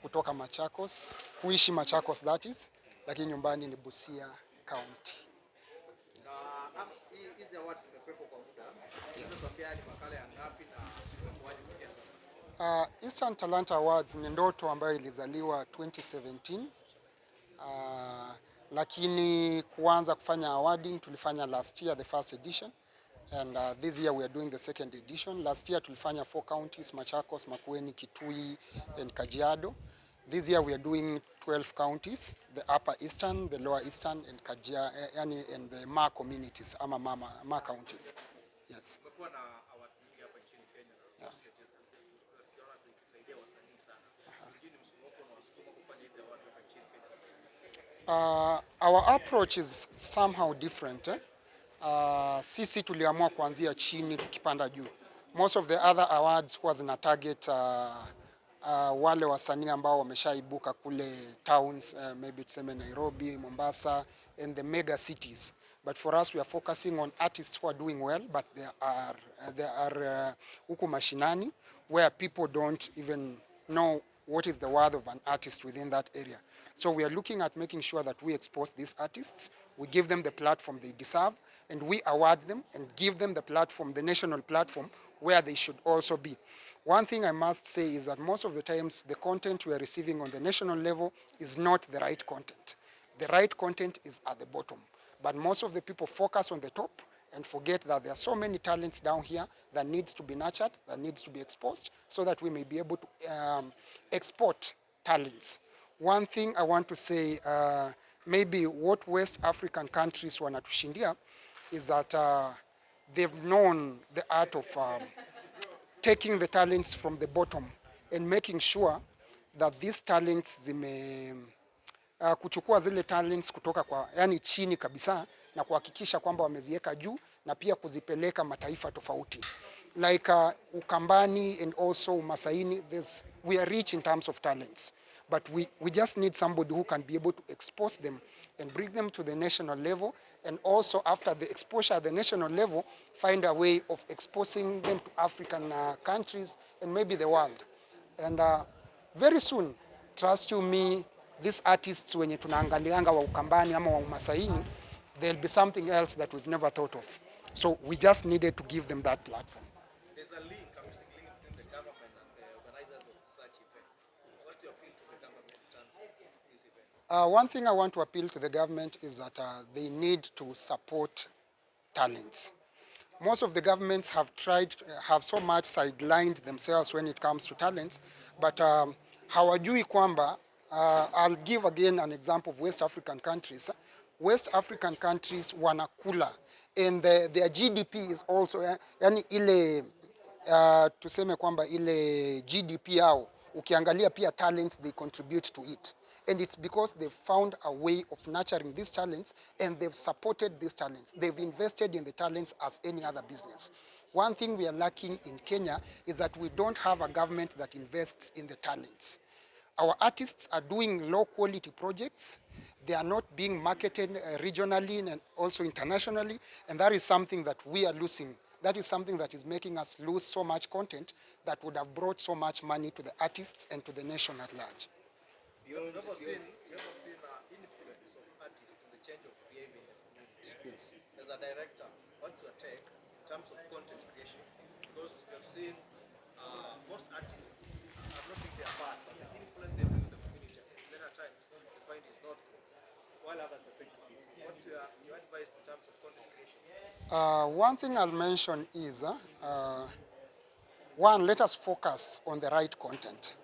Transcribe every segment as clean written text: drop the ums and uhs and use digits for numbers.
Kutoka Machakos, kuishi Machakos that is, lakini nyumbani ni Busia County. Hizi awards zimekuwepo kwa muda. Unaweza kuambia ni makala ya ngapi na imekuwaje kufikia sasa? Eastern Talanta Awards ni ndoto ambayo ilizaliwa 2017. Lakini kuanza kufanya awarding tulifanya last year the first edition, and this year we are doing the second edition. Last year tulifanya 4 counties: Machakos, Makueni, Kitui and Kajiado. This year we are doing 12 counties: the Upper Eastern, the Lower Eastern and and the Ma communities ama Ma counties. Yes. Kumekuwa na awards nyingi hapa nchini Kenya na tunaona zikisaidia wasanii sana. Sijui ni msukumo wako unawasukuma kufanya hizi awards hapa nchini Kenya. Our approach is somehow different. Sisi tuliamua kuanzia chini tukipanda juu. Most of the other awards huwa zina target wale wasanii ambao wameshaibuka kule towns, maybe tuseme Nairobi, Mombasa and the mega cities. But for us we are focusing on artists who are doing well, but they are huku mashinani where people don't even know what is the worth of an artist within that area. So we are looking at making sure that we expose these artists, we give them the platform they deserve, and we award them and give them the platform, the national platform, where they should also be. One thing I must say is that most of the times the content we are receiving on the national level is not the right content. The right content is at the bottom. But most of the people focus on the top and forget that there are so many talents down here that needs to be nurtured, that needs to be exposed, so that we may be able to export talents. One thing I want to say, maybe what West African countries wanatushindia is that they've known the art of taking the talents from the bottom and making sure that these talents kuchukua zile talents kutoka kwa chini kabisa na kuhakikisha kwamba wameziweka juu na pia kuzipeleka mataifa tofauti. Like Ukambani and also Masaini, we are rich in terms of talents. But we just need somebody who can be able to expose them and bring them to the national level, and also after the exposure at the national level, find a way of exposing them to African countries and maybe the world. And very soon, trust you me, these artists wenye tunaangalianga wa Ukambani ama wa Masaini, there'll be something else that we've never thought of. So we just needed to give them that platform. There's a link, a missing link between the government and the organizers of such events. What's your appeal to the government in terms of these events? One thing I want to appeal to the government is that they need to support talents. Most of the governments have so much sidelined themselves when it comes to talents, but hawajui kwamba, I'll give again an example of West African countries. West African countries wanakula, and their GDP is also, yani ile tuseme kwamba ile GDP yao, ukiangalia pia talents they contribute to it. And it's because they've found a way of nurturing these talents and they've supported these talents. They've invested in the talents as any other business. One thing we are lacking in Kenya is that we don't have a government that invests in the talents. Our artists are doing low quality projects. They are not being marketed regionally and also internationally. And that is something that we are losing. That is something that is making us lose so much content that would have brought so much money to the artists and to the nation at large. You have never seen influence of artists in the change of behavior in the community. Yes. As a director, what's your take in terms of content creation? Because you have seen most artists are not in their part, but the influence they bring in the community, many times they find is not good, while others are trying to be. What's your advice in terms of content creation? One thing I'll mention is, one, let us focus on the right content.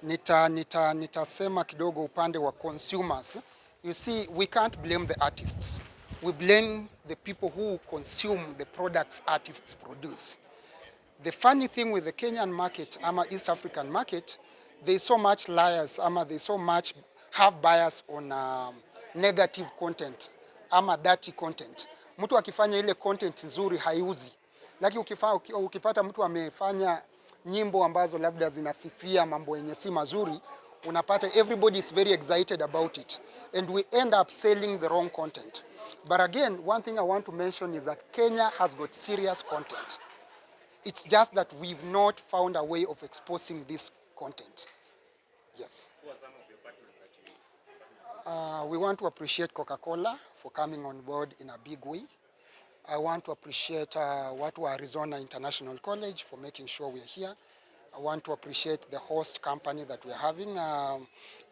Nitasema kidogo upande wa consumers. You see, we can't blame the artists. We blame the people who consume the products artists produce. The funny thing with the Kenyan market, ama East African market, there's so much liars, ama they so much have bias on negative content, ama dirty content. Mtu akifanya ile content nzuri haiuzi. Lakini ukipata mtu amefanya nyimbo ambazo labda zinasifia mambo yenye si mazuri, unapata everybody is very excited about it, and we end up selling the wrong content. But again, one thing I want to mention is that Kenya has got serious content. It's just that we've not found a way of exposing this content. Yes. Who are some of your partners that you? We want to appreciate Coca-Cola for coming on board in a big way. I want to appreciate Watu wa Arizona International College for making sure we're here. I want to appreciate the host company that we're having,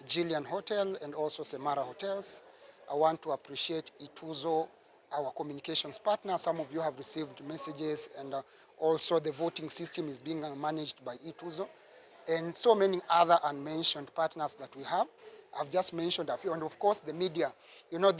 Jillian Hotel and also Semara Hotels. I want to appreciate Ituzo, our communications partner. Some of you have received messages, and also the voting system is being managed by Ituzo. And so many other unmentioned partners that we have. I've just mentioned a few, and of course the media. You know,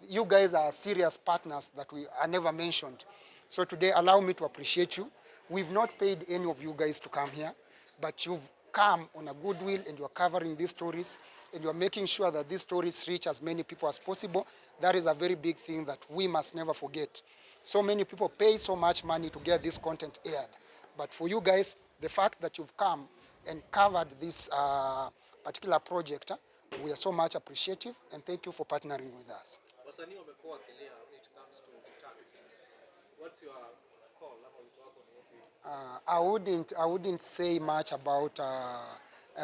you guys are serious partners that we are never mentioned. So today, allow me to appreciate you. We've not paid any of you guys to come here, but you've come on a goodwill, and you're covering these stories, and you're making sure that these stories reach as many people as possible. That is a very big thing that we must never forget. So many people pay so much money to get this content aired. But for you guys, the fact that you've come and covered this particular project, we are so much appreciative, and thank you for partnering with us. Wasanii wamekuwa wakilia when it comes to the tax. What's your call ama wito wako ni upi? I wouldn't say much about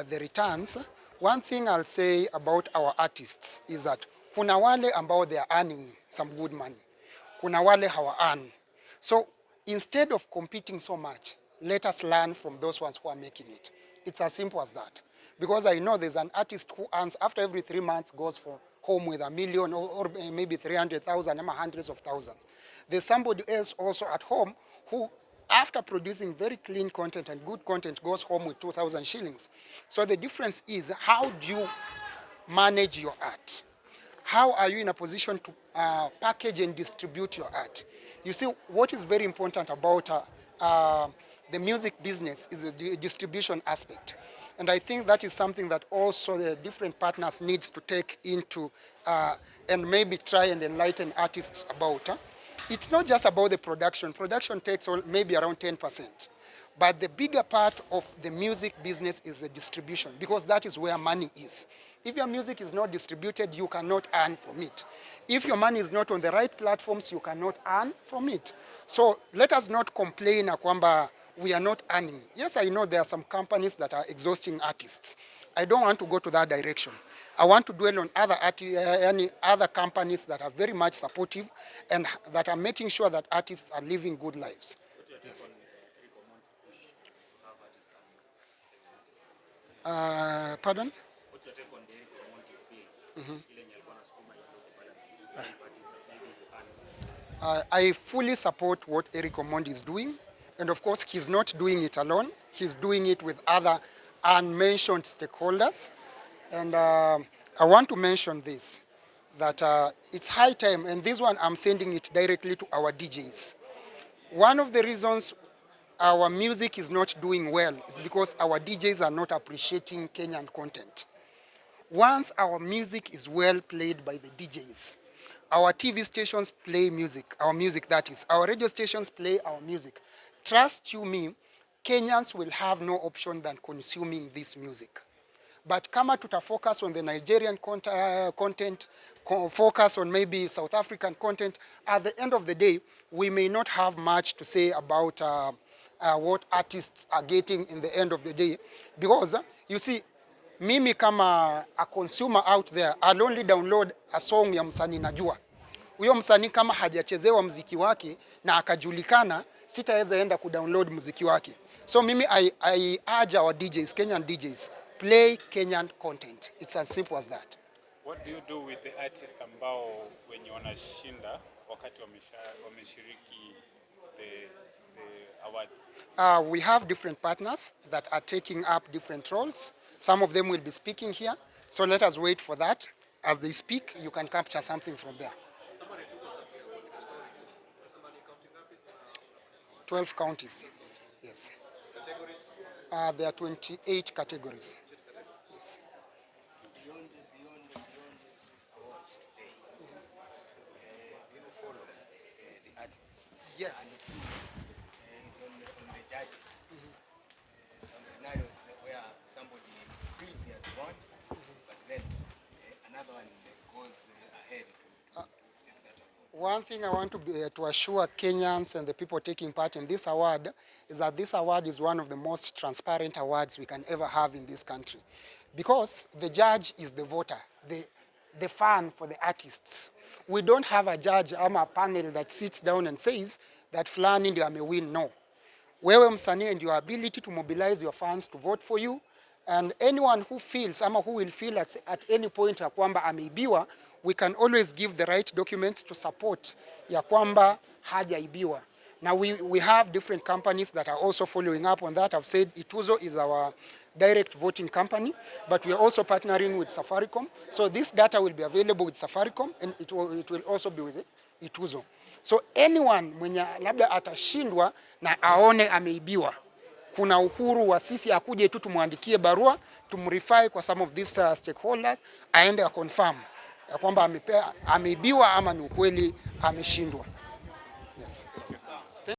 the returns. One thing I'll say about our artists is that kuna wale ambao they are earning some good money. Kuna wale hawa earn. So instead of competing so much, let us learn from those ones who are making it. It's as simple as that. Because I know there's an artist who earns after every 3 months goes for home with $1 million or maybe 300,000 or hundreds of thousands. There's somebody else also at home who, after producing very clean content and good content, goes home with 2,000 shillings. So the difference is, how do you manage your art? How are you in a position to package and distribute your art? You see, what is very important about the music business is the distribution aspect. And I think that is something that also the different partners needs to take into and maybe try and enlighten artists about. It's not just about the production. Production takes maybe around 10%. But the bigger part of the music business is the distribution, because that is where money is. If your music is not distributed, you cannot earn from it. If your money is not on the right platforms, you cannot earn from it. So let us not complain kwamba we are not earning. Yes, I know there are some companies that are exhausting artists. I don't want to go to that direction. I want to dwell on other companies that are very much supportive and that are making sure that artists are living good lives. Yes. Pardon? What's your take on the Eric Omondi bill? I fully support what Eric Omondi is doing. And of course, he's not doing it alone. He's doing it with other unmentioned stakeholders. And I want to mention this, that it's high time, and this one I'm sending it directly to our DJs. One of the reasons our music is not doing well is because our DJs are not appreciating Kenyan content. Once our music is well played by the DJs, our TV stations play music, our music that is, our radio stations play our music. Trust you me, Kenyans will have no option than consuming this music. But kama tutafocus on the Nigerian content, focus on maybe South African content, at the end of the day, we may not have much to say about what artists are getting in the end of the day. Because, you see, mimi kama a consumer out there, I'll only download a song ya msanii najua. Huyo msanii kama hajachezewa muziki wake na akajulikana, sitaweza enda kudownload muziki wake. So mimi I urge our DJs, Kenyan DJs, play Kenyan content. It's as simple as that. What do you do with the artists ambao wenye wanashinda wakati wameshiriki the awards? We have different partners that are taking up different roles. Some of them will be speaking here. So let us wait for that. As they speak, you can capture something from there. 12 counties. Yes. Categories? There are 28 categories. Yes. Beyond these awards today, do you follow the artists? Yes. On the judges. Some scenarios where somebody feels he has won, but then another one goes ahead to take that award. One thing I want to assure Kenyans and the people taking part in this award is that this award is one of the most transparent awards we can ever have in this country. Because the judge is the voter, the fan for the artists. We don't have a judge or a panel that sits down and says that fulani ndio amewin. No. Wewe msanii and your ability to mobilize your fans to vote for you, and anyone who feels ama who will feel at any point ya kwamba ameibiwa, we can always give the right documents to support ya kwamba hajaibiwa. Now we have different companies that are also following up on that. I've said Ituzo is our direct voting company, but we are also partnering with Safaricom. So this data will be available with Safaricom, and it will also be with Ituzo. So anyone mwenye labda atashindwa na aone ameibiwa, kuna uhuru wa sisi akuje tu tumwandikie barua, tumrify kwa some of these stakeholders, aende confirm ya kwamba ameibiwa ama ni ukweli ameshindwa. Yes.